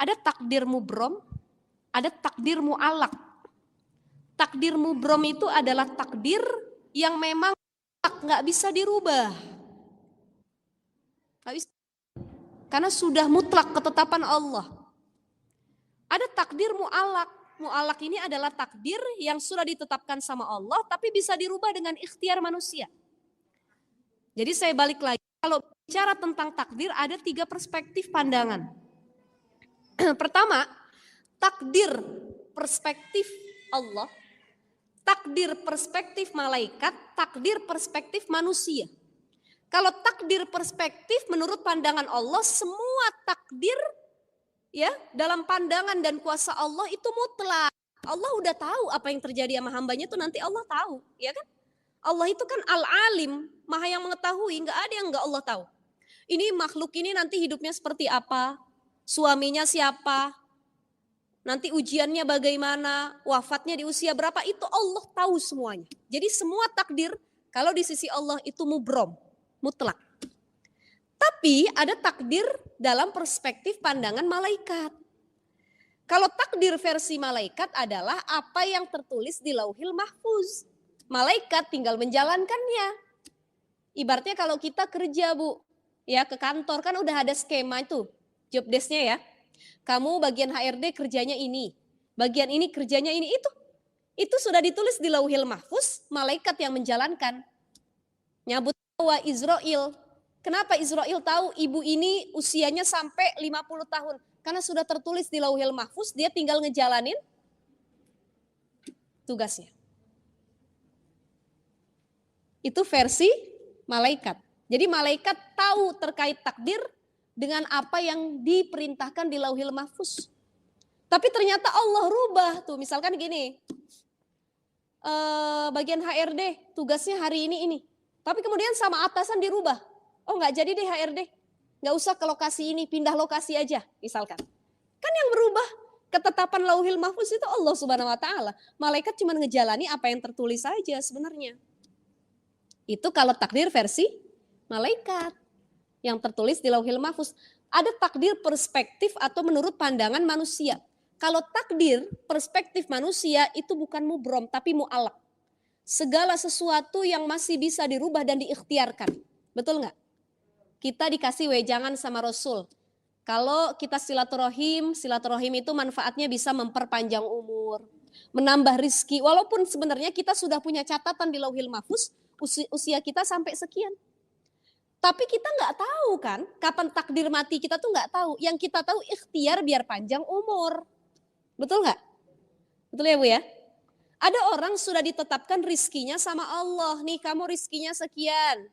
Ada takdir mubrom, ada takdir mu'allaq. Takdir mubrom itu adalah takdir yang memang nggak bisa dirubah. Nggak bisa. Karena sudah mutlak ketetapan Allah. Ada takdir mu'allaq. Mu'allaq ini adalah takdir yang sudah ditetapkan sama Allah tapi bisa dirubah dengan ikhtiar manusia. Jadi saya balik lagi, kalau bicara tentang takdir ada 3 perspektif pandangan. Pertama, takdir perspektif Allah, takdir perspektif malaikat, takdir perspektif manusia. Kalau takdir perspektif menurut pandangan Allah, semua takdir ya dalam pandangan dan kuasa Allah itu mutlak. Allah udah tahu apa yang terjadi sama hambanya itu nanti Allah tahu, ya kan? Allah itu kan al-alim, maha yang mengetahui, nggak ada yang nggak Allah tahu. Ini makhluk ini nanti hidupnya seperti apa, suaminya siapa, nanti ujiannya bagaimana, wafatnya di usia berapa, itu Allah tahu semuanya. Jadi semua takdir kalau di sisi Allah itu mubrom, mutlak. Tapi ada takdir dalam perspektif pandangan malaikat. Kalau takdir versi malaikat adalah apa yang tertulis di Lauhil Mahfuz. Malaikat tinggal menjalankannya. Ibaratnya kalau kita kerja Bu, ya ke kantor kan udah ada skema itu, job desk-nya ya. Kamu bagian HRD kerjanya ini, bagian ini kerjanya ini, itu sudah ditulis di Lauhil Mahfuz, malaikat yang menjalankan. Nyabut wa Israil. Kenapa Israil tahu ibu ini usianya sampai 50 tahun? Karena sudah tertulis di Lauhil Mahfuz, dia tinggal ngejalanin tugasnya. Itu versi malaikat. Jadi malaikat tahu terkait takdir dengan apa yang diperintahkan di Lauhil Mahfuz. Tapi ternyata Allah rubah tuh, misalkan gini, bagian HRD tugasnya hari ini. Tapi kemudian sama atasan dirubah. Oh nggak jadi deh HRD, nggak usah ke lokasi ini, pindah lokasi aja misalkan. Kan yang berubah ketetapan Lauhil Mahfuz itu Allah Subhanahu Wa Taala. Malaikat cuma ngejalani apa yang tertulis saja sebenarnya. Itu kalau takdir versi malaikat yang tertulis di Lauhil Mahfuz. Ada takdir perspektif atau menurut pandangan manusia. Kalau takdir perspektif manusia itu bukan mubrom tapi mu'allaq. Segala sesuatu yang masih bisa dirubah dan diikhtiarkan. Betul nggak? Kita dikasih wejangan sama Rasul. Kalau kita silaturahim itu manfaatnya bisa memperpanjang umur, menambah rizki. Walaupun sebenarnya kita sudah punya catatan di Lauhil Mahfuz, usia kita sampai sekian. Tapi kita nggak tahu kan, kapan takdir mati kita tuh nggak tahu. Yang kita tahu ikhtiar biar panjang umur. Betul nggak? Betul ya Bu ya? Ada orang sudah ditetapkan rizkinya sama Allah. Nih kamu rizkinya sekian.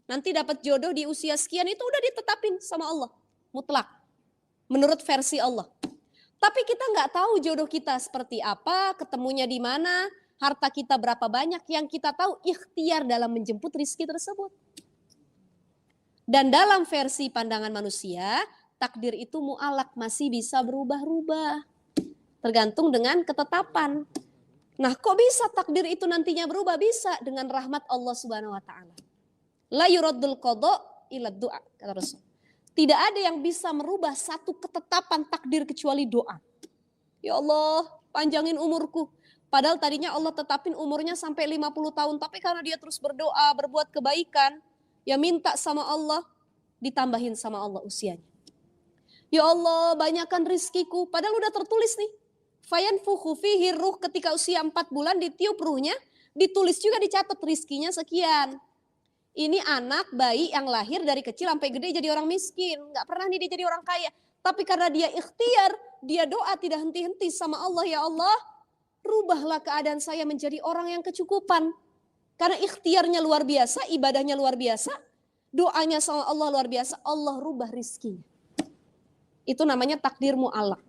Nanti dapat jodoh di usia sekian itu udah ditetapin sama Allah. Mutlak. Menurut versi Allah. Tapi kita nggak tahu jodoh kita seperti apa, ketemunya di mana, harta kita berapa banyak. Yang kita tahu ikhtiar dalam menjemput rizki tersebut. Dan dalam versi pandangan manusia, takdir itu mu'allaq, masih bisa berubah-ubah. Tergantung dengan ketetapan. Nah kok bisa takdir itu nantinya berubah? Bisa dengan rahmat Allah Subhanahu Wa Taala. La yuraddul qada ila du'a, kata Rasul. Tidak ada yang bisa merubah satu ketetapan takdir kecuali doa. Ya Allah, panjangin umurku. Padahal tadinya Allah tetapin umurnya sampai 50 tahun. Tapi karena dia terus berdoa, berbuat kebaikan, ya minta sama Allah, ditambahin sama Allah usianya. Ya Allah, banyakkan rizkiku. Padahal udah tertulis nih. Fayanfukhu fihi ruh, ketika usia 4 bulan ditiup ruhnya, ditulis juga dicatat rizkinya sekian. Ini anak bayi yang lahir dari kecil sampai gede jadi orang miskin. Gak pernah nih dia jadi orang kaya. Tapi karena dia ikhtiar, dia doa tidak henti-henti sama Allah. Ya Allah, rubahlah keadaan saya menjadi orang yang kecukupan. Karena ikhtiarnya luar biasa, ibadahnya luar biasa, doanya sama Allah luar biasa, Allah rubah rizkinya. Itu namanya takdir mu'allaq.